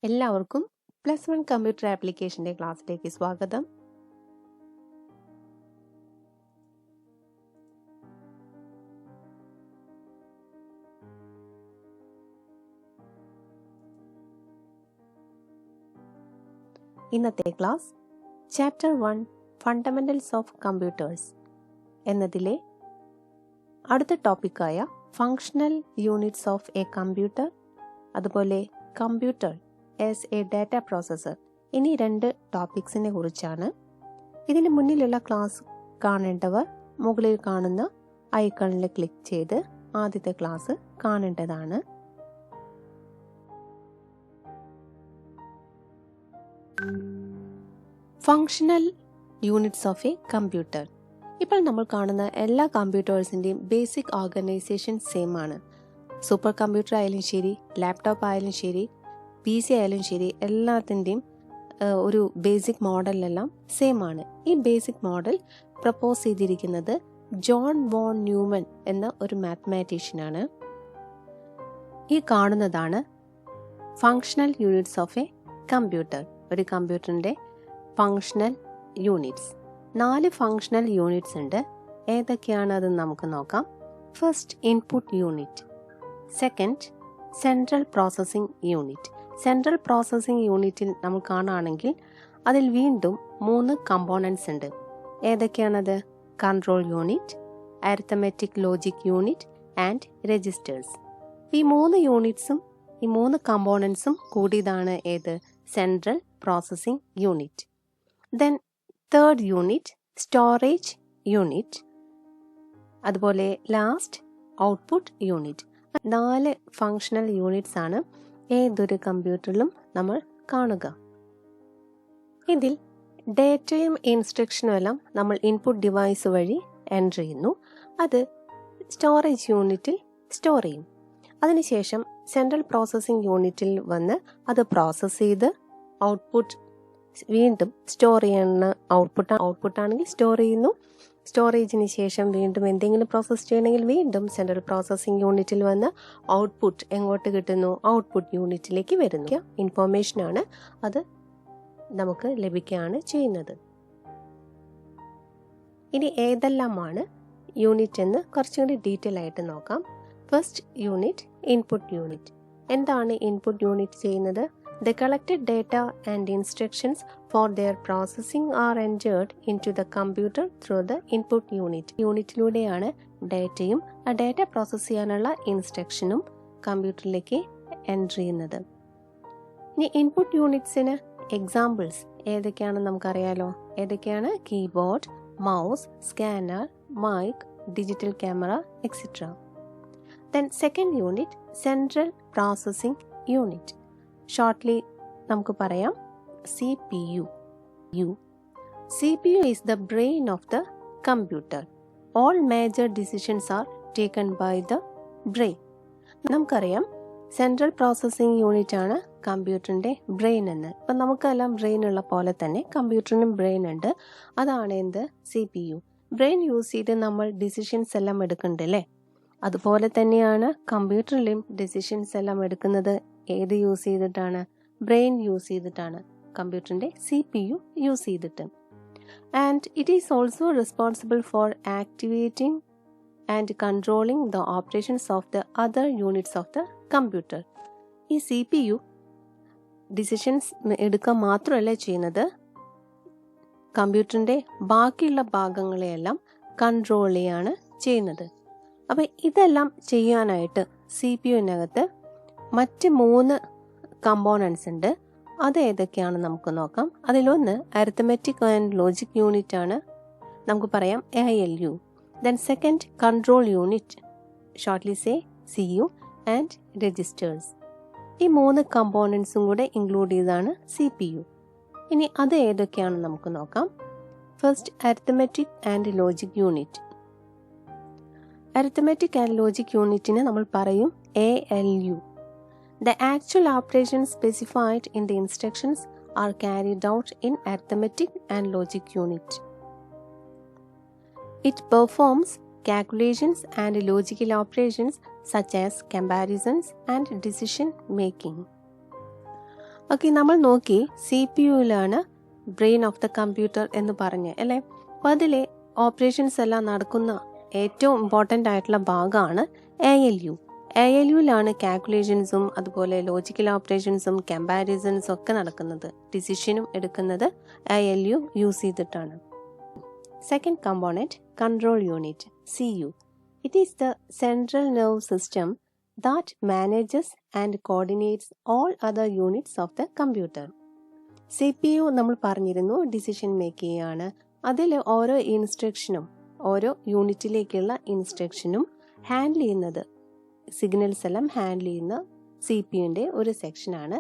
എല്ലാവർക്കും +1 കമ്പ്യൂട്ടർ ആപ്ലിക്കേഷൻ്റെ ക്ലാസ്സിലേക്ക് സ്വാഗതം. ഇന്നത്തെ class chapter 1 fundamentals of computers എന്നതിലെ അടുത്ത ടോപ്പിക്കായ functional units of a computer, അതുപോലെ computer as a data processor എന്നീ 2 ടോപ്പിക്സിനെ കുറിച്ചാണ്. ഇതിന് മുന്നിലുള്ള ക്ലാസ് കാണേണ്ടവർ മുകളിൽ കാണുന്ന ഐക്കണിൽ ക്ലിക്ക് ചെയ്ത് ആദ്യത്തെ ക്ലാസ് കാണേണ്ടതാണ്. Functional units of a computer. ഇപ്പോൾ നമ്മൾ കാണുന്ന എല്ലാ കമ്പ്യൂട്ടേഴ്സിൻ്റെയും ബേസിക് ഓർഗനൈസേഷൻ സെയിം ആണ്. സൂപ്പർ കമ്പ്യൂട്ടർ ആയാലും ശരി, ലാപ്ടോപ്പ് ആയാലും ശരി, PC ആയാലും ശരി, എല്ലാത്തിൻ്റെയും ഒരു ബേസിക് മോഡലെല്ലാം സെയിം ആണ്. ഈ ബേസിക് മോഡൽ പ്രപ്പോസ് ചെയ്തിരിക്കുന്നത് ജോൺ വോൺ ന്യൂമൻ എന്ന ഒരു മാത്തമാറ്റീഷ്യനാണ്. ഈ കാണുന്നതാണ് functional units of a computer. ഒരു കമ്പ്യൂട്ടറിൻ്റെ ഫങ്ഷണൽ യൂണിറ്റ്സ് 4 ഫങ്ഷണൽ യൂണിറ്റ്സ് ഉണ്ട്. ഏതൊക്കെയാണ് അത് നമുക്ക് നോക്കാം. First, input unit. Second, central processing unit. Central processing യൂണിറ്റിൽ നമ്മൾ കാണുകയാണെങ്കിൽ അതിൽ വീണ്ടും 3 കമ്പോണൻസ് ഉണ്ട്. ഏതൊക്കെയാണത്? Control unit, arithmetic logic unit and registers. ഈ 3 യൂണിറ്റ്സും ഈ 3 കമ്പോണൻസും കൂടിയതാണ് ഏത്? Central processing unit. Then third unit, storage unit. അതുപോലെ last, output unit. 4 functional units ആണ് ഏതൊരു കമ്പ്യൂട്ടറിലും നമ്മൾ കാണുക. ഇതിൽ ഡേറ്റയും ഇൻസ്ട്രക്ഷനും എല്ലാം നമ്മൾ ഇൻപുട്ട് ഡിവൈസ് വഴി എൻ്റർ ചെയ്യുന്നു. അത് സ്റ്റോറേജ് യൂണിറ്റിൽ സ്റ്റോർ ചെയ്യും. അതിനുശേഷം സെൻട്രൽ പ്രോസസ്സിംഗ് യൂണിറ്റിൽ വന്ന് അത് പ്രോസസ്സ് ചെയ്ത് ഔട്ട്പുട്ട് വീണ്ടും സ്റ്റോർ ചെയ്യുന്ന ഔട്ട്പുട്ടാണെങ്കിൽ സ്റ്റോർ ചെയ്യുന്നു. സ്റ്റോറേജിന് ശേഷം വീണ്ടും എന്തെങ്കിലും പ്രോസസ്സ് ചെയ്യണമെങ്കിൽ വീണ്ടും സെൻട്രൽ പ്രോസസ്സിംഗ് യൂണിറ്റിൽ വന്ന് ഔട്ട്പുട്ട് എങ്ങോട്ട് കിട്ടുന്നു? ഔട്ട്പുട്ട് യൂണിറ്റിലേക്ക് വരുന്നു. ഇൻഫോർമേഷനാണ് അത് നമുക്ക് ലഭിക്കുകയാണ് ചെയ്യുന്നത്. ഇനി ഏതെല്ലാമാണ് യൂണിറ്റ് എന്ന് കുറച്ചുകൂടി ഡീറ്റെയിൽ ആയിട്ട് നോക്കാം. First unit, input unit. എന്താണ് ഇൻപുട്ട് യൂണിറ്റ് ചെയ്യുന്നത്? The collected data and instructions for their processing are entered into the computer through the input unit. യൂണിറ്റിലൂടെയാണ് ഡേറ്റയും ആ ഡേറ്റ പ്രോസസ്സ് ചെയ്യാനുള്ള ഇൻസ്ട്രക്ഷനും കമ്പ്യൂട്ടറിലേക്ക് എൻ്റർ ചെയ്യുന്നത്. ഇനി ഇൻപുട്ട് യൂണിറ്റ്സിന് എക്സാമ്പിൾസ് ഏതൊക്കെയാണെന്ന് നമുക്കറിയാലോ. ഏതൊക്കെയാണ്? Keyboard, mouse, scanner, mic, digital camera, etcetera. Then second unit, central processing unit. Shortly നമുക്ക് പറയാം CPU. CPU is the brain of the computer. All major decisions are taken by the brain. നമുക്കറിയാം central processing unit ആണ് കമ്പ്യൂട്ടറിൻ്റെ brain എന്ന്. അപ്പം നമുക്കെല്ലാം brain ഉള്ള പോലെ തന്നെ കമ്പ്യൂട്ടറിനും ബ്രെയിൻ ഉണ്ട്. അതാണ് എന്ത്? CPU. ബ്രെയിൻ യൂസ് ചെയ്ത് നമ്മൾ ഡിസിഷൻസ് എല്ലാം എടുക്കുന്നുണ്ടല്ലേ. അതുപോലെ തന്നെയാണ് കമ്പ്യൂട്ടറിലും ഡിസിഷൻസ് എല്ലാം എടുക്കുന്നത്. ഏത് യൂസ് ചെയ്തിട്ടാണ്? ബ്രെയിൻ യൂസ് ചെയ്തിട്ടാണ്, കമ്പ്യൂട്ടറിൻ്റെ CPU യൂസ് ചെയ്തിട്ട്. And it is also responsible for activating and controlling the operations of the other units of the computer. ഈ CPU ഡിസിഷൻസ് എടുക്കുക മാത്രമല്ല ചെയ്യുന്നത്, കമ്പ്യൂട്ടറിൻ്റെ ബാക്കിയുള്ള ഭാഗങ്ങളെയെല്ലാം കൺട്രോൾ ചെയ്യാണ് ചെയ്യുന്നത്. അപ്പം ഇതെല്ലാം ചെയ്യാനായിട്ട് CPUവിനകത്ത് മറ്റ് 3 കമ്പോണൻസ് ഉണ്ട്. അത് ഏതൊക്കെയാണെന്ന് നമുക്ക് നോക്കാം. അതിലൊന്ന് അരിത്തമെറ്റിക് ആൻഡ് ലോജിക് യൂണിറ്റ് ആണ്. നമുക്ക് പറയാം ALU. Then second, control unit, shortly say CU, and registers. ഈ 3 കമ്പോണൻസും കൂടെ ഇൻക്ലൂഡ് ചെയ്താണ് CPU. ഇനി അത് ഏതൊക്കെയാണെന്ന് നമുക്ക് നോക്കാം. First, arithmetic and logic unit. Arithmetic and logic യൂണിറ്റിന് നമ്മൾ പറയും ALU. The actual operations specified in the instructions are carried out in arithmetic and logic unit. It performs calculations and logical operations such as comparisons and decision making. Okay, നമ്മൾ നോക്കി CPU-ലാണ് brain of the computer എന്ന് പറഞ്ഞ് അല്ലേ. അപ്പോൾ അതിലെ operations എല്ലാം നടക്കുന്ന ഏറ്റവും ഇമ്പോർട്ടൻ്റ് ആയിട്ടുള്ള ഭാഗമാണ് ALU. ALU-ലാണ് കാൽക്കുലേഷൻസും അതുപോലെ ലോജിക്കൽ ഓപ്പറേഷൻസും കമ്പാരിസൺസും ഒക്കെ നടക്കുന്നത്. ഡിസിഷനും എടുക്കുന്നത് ALU യൂസ് ചെയ്തിട്ടാണ്. Second component control unit CU. It is the central nerve system that manages and coordinates all other units of the computer. CPU നമ്മൾ പറഞ്ഞിരുന്നു ഡിസിഷൻ മേക്ക് ചെയ്യാണ്. അതിൽ ഓരോ ഇൻസ്ട്രക്ഷനും ഓരോ യൂണിറ്റിലേക്കുള്ള ഇൻസ്ട്രക്ഷനും ഹാൻഡിൽ ചെയ്യുന്നത്, സിഗ്നൽസ് എല്ലാം ഹാൻഡിൽ ചെയ്യുന്ന CPU-ൻ്റെ ഒരു സെക്ഷനാണ്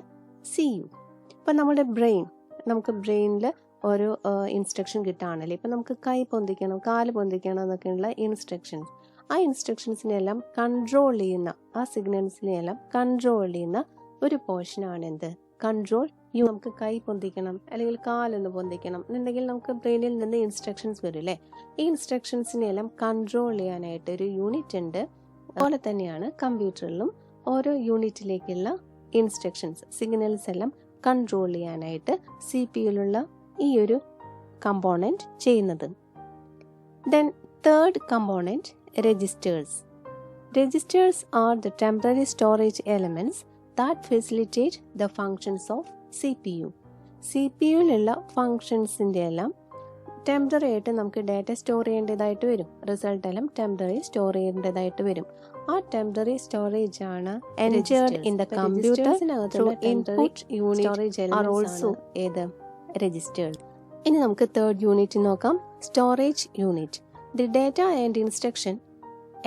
CU. ഇപ്പം നമ്മുടെ നമുക്ക് ബ്രെയിനിൽ ഓരോ ഇൻസ്ട്രക്ഷൻ കിട്ടുകയാണല്ലേ. ഇപ്പം നമുക്ക് കൈ പൊന്തിക്കണം, കാല് പൊന്തിക്കണം എന്നൊക്കെയുള്ള ഇൻസ്ട്രക്ഷൻസ്, ആ ഇൻസ്ട്രക്ഷൻസിനെല്ലാം കൺട്രോൾ ചെയ്യുന്ന, ആ സിഗ്നൽസിനെല്ലാം കൺട്രോൾ ചെയ്യുന്ന ഒരു പോർഷനാണ് എന്ത്, കൺട്രോൾ. നമുക്ക് കൈ പൊന്തിക്കണം അല്ലെങ്കിൽ കാലൊന്ന് പൊന്തിക്കണം എന്നുണ്ടെങ്കിൽ നമുക്ക് ബ്രെയിനിൽ നിന്ന് ഇൻസ്ട്രക്ഷൻസ് വരും അല്ലേ. ഈ ഇൻസ്ട്രക്ഷൻസിനെല്ലാം കൺട്രോൾ ചെയ്യാനായിട്ട് ഒരു യൂണിറ്റ് ഉണ്ട്. അതുപോലെ തന്നെയാണ് കമ്പ്യൂട്ടറിലും ഓരോ യൂണിറ്റിലേക്കുള്ള ഇൻസ്ട്രക്ഷൻസ്, സിഗ്നൽസ് എല്ലാം കൺട്രോൾ ചെയ്യാനായിട്ട് CPU-ലുള്ള ഈ ഒരു കമ്പോണൻറ്റ് ചെയ്യുന്നത്. Then third component registers. Registers are the temporary storage elements that facilitate the functions of CPU. CPU-ലുള്ള ഫങ്ഷൻസിൻ്റെ എല്ലാം ടെമ്പററി ആയിട്ട് നമുക്ക് ഡാറ്റ സ്റ്റോർ ചെയ്യേണ്ടതായിട്ട് വരും. റിസൾട്ട് എല്ലാം ടെമ്പററി സ്റ്റോർ ചെയ്യേണ്ടതായിട്ട് വരും. ആ ടെമ്പററി സ്റ്റോറേജ് ആണ് entered in the computer through input unit are also ഏത് registers. ഇനി നമുക്ക് തേർഡ് യൂണിറ്റ് നോക്കാം, storage unit. The data and instruction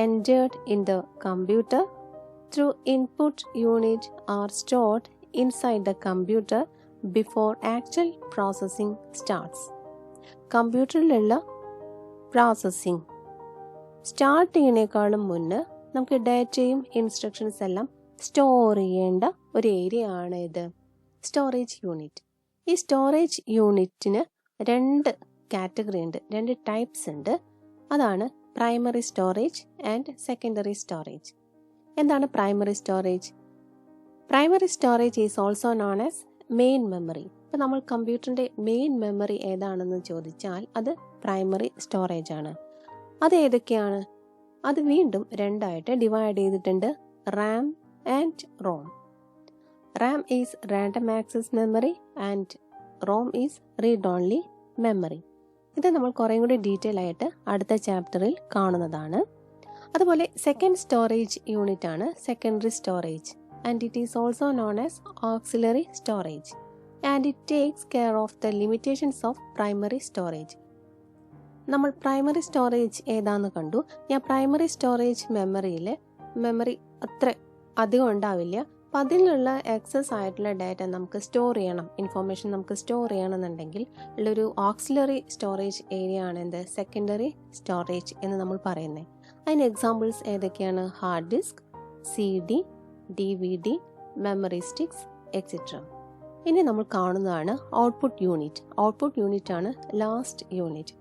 entered in the computer through input unit are stored inside the computer before actual processing starts. കമ്പ്യൂട്ടറിലുള്ള processing start ചെയ്യുന്നതിനേക്കാളും മുന്നേ നമുക്ക് ഡാറ്റയും instructions എല്ലാം സ്റ്റോർ ചെയ്യേണ്ട ഒരു ഏരിയ ആണ് ഇത് സ്റ്റോറേജ് യൂണിറ്റ്. ഈ സ്റ്റോറേജ് യൂണിറ്റിന് രണ്ട് കാറ്റഗറി ഉണ്ട്, രണ്ട് ടൈപ്സ് ഉണ്ട്. അതാണ് primary storage and secondary storage. എന്താണ് primary storage? Primary storage is also known as main memory. ഇപ്പം നമ്മൾ കമ്പ്യൂട്ടറിൻ്റെ മെയിൻ മെമ്മറി ഏതാണെന്ന് ചോദിച്ചാൽ അത് പ്രൈമറി സ്റ്റോറേജ് ആണ്. അത് ഏതൊക്കെയാണ്? അത് വീണ്ടും രണ്ടായിട്ട് ഡിവൈഡ് ചെയ്തിട്ടുണ്ട്, RAM and ROM. RAM is random access memory and ROM is read only memory. ഇത് നമ്മൾ കുറേ കൂടി ഡീറ്റെയിൽ ആയിട്ട് അടുത്ത ചാപ്റ്ററിൽ കാണുന്നതാണ്. അതുപോലെ സെക്കൻഡ് സ്റ്റോറേജ് യൂണിറ്റ് ആണ് secondary storage and it is also known as auxiliary storage and it takes care of the limitations of primary storage. നമ്മൾ പ്രൈമറി സ്റ്റോറേജ് ഏതാന്ന് കണ്ടു. ഞാൻ പ്രൈമറി സ്റ്റോറേജ് മെമ്മറി അത്ര അധികം ഉണ്ടാവില്ല. അപ്പം അതിലുള്ള എക്സസ് ആയിട്ടുള്ള ഡാറ്റ നമുക്ക് സ്റ്റോർ ചെയ്യണം, ഇൻഫോർമേഷൻ നമുക്ക് സ്റ്റോർ ചെയ്യണമെന്നുണ്ടെങ്കിൽ ഉള്ളൊരു ഓക്സിലറി സ്റ്റോറേജ് ഏരിയ ആണ് എന്ത് സെക്കൻഡറി സ്റ്റോറേജ് എന്ന് നമ്മൾ പറയുന്നത്. അതിന് എക്സാമ്പിൾസ് ഏതൊക്കെയാണ്? Hard disk, CD, DVD, memory sticks etcetera. ഇനി നമ്മൾ കാണുന്നതാണ് ഔട്ട്പുട്ട് യൂണിറ്റ്. ഔട്ട്പുട്ട് യൂണിറ്റ് ആണ് last unit.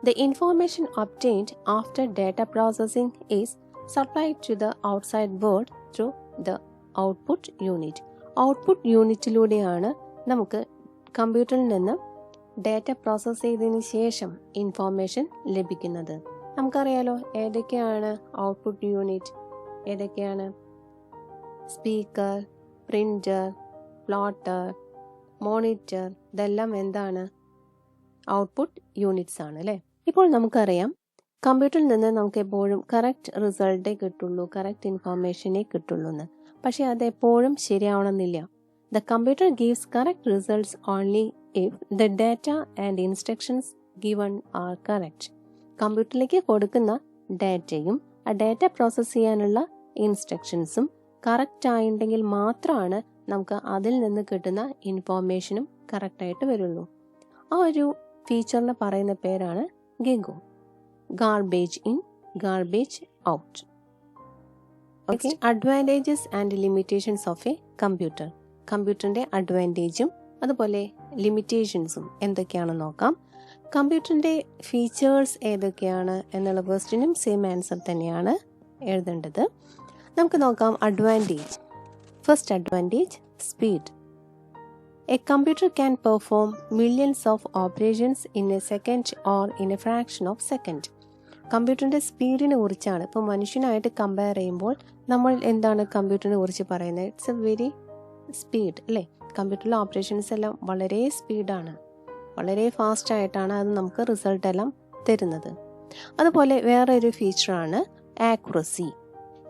The information obtained after data processing is supplied to the outside world through the output unit. Output യൂണിറ്റിലൂടെയാണ് നമുക്ക് കമ്പ്യൂട്ടറിൽ നിന്ന് data process ചെയ്തതിന് ശേഷം ഇൻഫോർമേഷൻ ലഭിക്കുന്നത്. നമുക്കറിയാലോ ഏതൊക്കെയാണ് ഔട്ട്പുട്ട് യൂണിറ്റ്, ഏതൊക്കെയാണ്? സ്പീക്കർ, പ്രിന്റർ, പ്ലോട്ടർ, മോണിറ്റർ, ഇതെല്ലാം എന്താണ്? ഔട്ട്പുട്ട് യൂണിറ്റ്സ് ആണ് അല്ലേ. ഇപ്പോൾ നമുക്കറിയാം കമ്പ്യൂട്ടറിൽ നിന്ന് നമുക്ക് എപ്പോഴും കറക്റ്റ് റിസൾട്ടേ കിട്ടുള്ളൂ, കറക്റ്റ് ഇൻഫോർമേഷനേ കിട്ടുള്ളൂ എന്ന്. പക്ഷെ അത് എപ്പോഴും ശരിയാവണമെന്നില്ല. The computer gives correct results only if the data and instructions given are correct. കമ്പ്യൂട്ടറിലേക്ക് കൊടുക്കുന്ന ഡാറ്റയും ആ ഡാറ്റ പ്രോസസ്സ് ചെയ്യാനുള്ള ഇൻസ്ട്രക്ഷൻസും കറക്റ്റ് ആയിട്ടുണ്ടെങ്കിൽ മാത്രമാണ് നമുക്ക് അതിൽ നിന്ന് കിട്ടുന്ന ഇൻഫോർമേഷനും കറക്റ്റായിട്ട് വരുള്ളൂ. ആ ഒരു ഫീച്ചറിന് പറയുന്ന പേരാണ് GIGO. Garbage in, garbage out. Okay, advantages and limitations of a computer. കമ്പ്യൂട്ടറിൻ്റെ അഡ്വാൻറ്റേജും അതുപോലെ ലിമിറ്റേഷൻസും എന്തൊക്കെയാണെന്ന് നോക്കാം. കമ്പ്യൂട്ടറിൻ്റെ ഫീച്ചേഴ്സ് ഏതൊക്കെയാണ് എന്നുള്ള ക്വസ്റ്റ്യനും സെയിം ആൻസർ തന്നെയാണ് എഴുതേണ്ടത്. നമുക്ക് നോക്കാം advantage. First advantage speed. A computer can perform millions of operations in a second or in a fraction of second. കമ്പ്യൂട്ടറിൻ്റെ സ്പീഡിനെ കുറിച്ചാണ് ഇപ്പോൾ മനുഷ്യനായിട്ട് കമ്പയർ ചെയ്യുമ്പോൾ നമ്മൾ എന്താണ് കമ്പ്യൂട്ടറിനെ കുറിച്ച് പറയുന്നത്? ഇറ്റ്സ് എ വെരി സ്പീഡ് അല്ലേ? കമ്പ്യൂട്ടറിലെ ഓപ്പറേഷൻസ് എല്ലാം വളരെ സ്പീഡാണ്, വളരെ ഫാസ്റ്റായിട്ടാണ് അത് നമുക്ക് റിസൾട്ട് എല്ലാം തരുന്നത്. അതുപോലെ വേറൊരു ഫീച്ചറാണ് accuracy.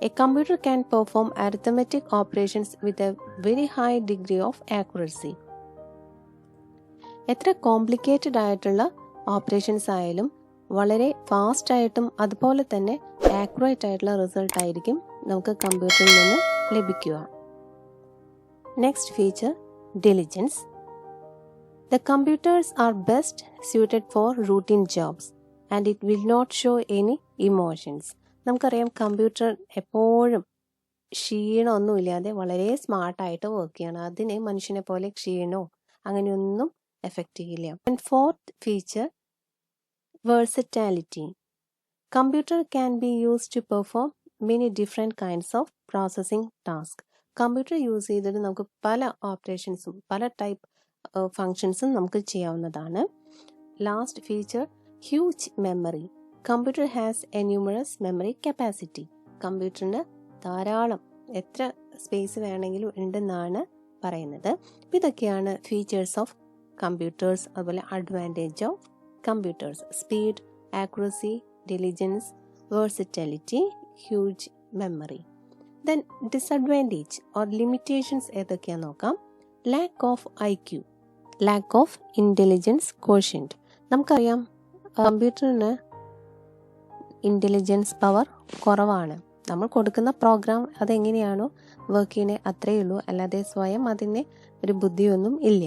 A computer can perform arithmetic operations with a very high degree of accuracy. എത്ര കോംപ്ലിക്കേറ്റഡ് ആയിട്ടുള്ള ഓപ്പറേഷൻസ് ആയാലും വളരെ ഫാസ്റ്റ് ആയിട്ടും അതുപോലെ തന്നെ ആക്യുറേറ്റ് ആയിട്ടുള്ള റിസൾട്ട് ആയിരിക്കും നമുക്ക് കമ്പ്യൂട്ടറിൽ നിന്ന് ലഭിക്കുക. Next feature diligence. The computers are best suited for routine jobs and it will not show any emotions. നമുക്കറിയാം കമ്പ്യൂട്ടർ എപ്പോഴും ക്ഷീണമൊന്നുമില്ലാതെ വളരെ സ്മാർട്ടായിട്ട് വർക്ക് ചെയ്യണം. അതിന് മനുഷ്യനെ പോലെ ക്ഷീണമോ അങ്ങനെയൊന്നും എഫക്റ്റ് ചെയ്യില്ല. And fourth feature versatility. Computer can be used to perform many different kinds of processing tasks. കമ്പ്യൂട്ടർ യൂസ് ചെയ്തിട്ട് നമുക്ക് പല ഓപ്പറേഷൻസും പല ടൈപ്പ് ഫങ്ഷൻസും നമുക്ക് ചെയ്യാവുന്നതാണ്. Last feature huge memory. Computer has a numerous memory capacity. കമ്പ്യൂട്ടറിന് ധാരാളം എത്ര സ്പേസ് വേണമെങ്കിലും ഉണ്ടെന്നാണ് പറയുന്നത്. ഇതൊക്കെയാണ് ഫീച്ചേഴ്സ് ഓഫ് കമ്പ്യൂട്ടേഴ്സ്. അതുപോലെ advantage of computers: speed, accuracy, diligence, versatility, huge memory. Then disadvantage or limitations ഏതൊക്കെയാന്ന് നോക്കാം. lack of IQ, lack of intelligence quotient. നമുക്കറിയാം കമ്പ്യൂട്ടറിന് ഇൻ്റലിജൻസ് പവർ കുറവാണ്. നമ്മൾ കൊടുക്കുന്ന പ്രോഗ്രാം അതെങ്ങനെയാണോ വർക്ക് ചെയ്യുന്നത് അത്രയേ ഉള്ളൂ, അല്ലാതെ സ്വയം അതിന് ഒരു ബുദ്ധിയൊന്നും ഇല്ല.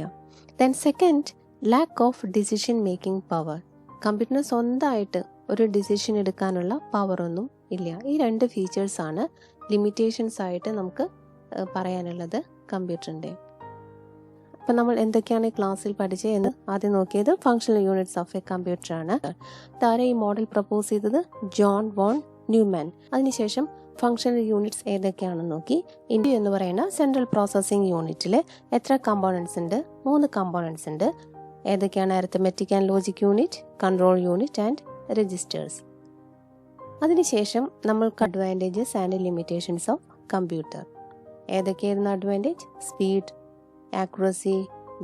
Then second, lack of decision making power. കമ്പ്യൂട്ടറിന് സ്വന്തമായിട്ട് ഒരു ഡിസിഷൻ എടുക്കാനുള്ള പവറൊന്നും ഇല്ല. ഈ രണ്ട് ഫീച്ചേഴ്സാണ് ലിമിറ്റേഷൻസ് ആയിട്ട് നമുക്ക് പറയാനുള്ളത് കമ്പ്യൂട്ടറിൻ്റെ. അപ്പം നമ്മൾ എന്തൊക്കെയാണ് ക്ലാസ്സിൽ പഠിച്ചത് എന്ന് ആദ്യം നോക്കിയത് functional units of a computer ആണ്. താരെ ഈ മോഡൽ പ്രപ്പോസ് ചെയ്തത് ജോൺ വോൺ ന്യൂമാൻ. അതിനുശേഷം ഫങ്ഷണൽ യൂണിറ്റ്സ് ഏതൊക്കെയാണെന്ന് നോക്കി. ഇന്ത്യ എന്ന് പറയുന്ന സെൻട്രൽ പ്രോസസ്സിംഗ് യൂണിറ്റിൽ എത്ര കമ്പോണൻസ് ഉണ്ട്? 3 കമ്പോണൻസ് ഉണ്ട്. ഏതൊക്കെയാണ്? Arithmetic and logic unit, control unit and registers. അതിനുശേഷം നമ്മൾക്ക് advantages and limitations of computer. ഏതൊക്കെയായിരുന്നു advantage? Speed, accuracy,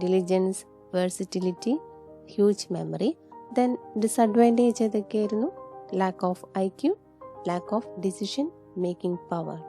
diligence, versatility, huge memory. Then disadvantage ഏതൊക്കെയായിരുന്നു? Lack of IQ, lack of decision making power.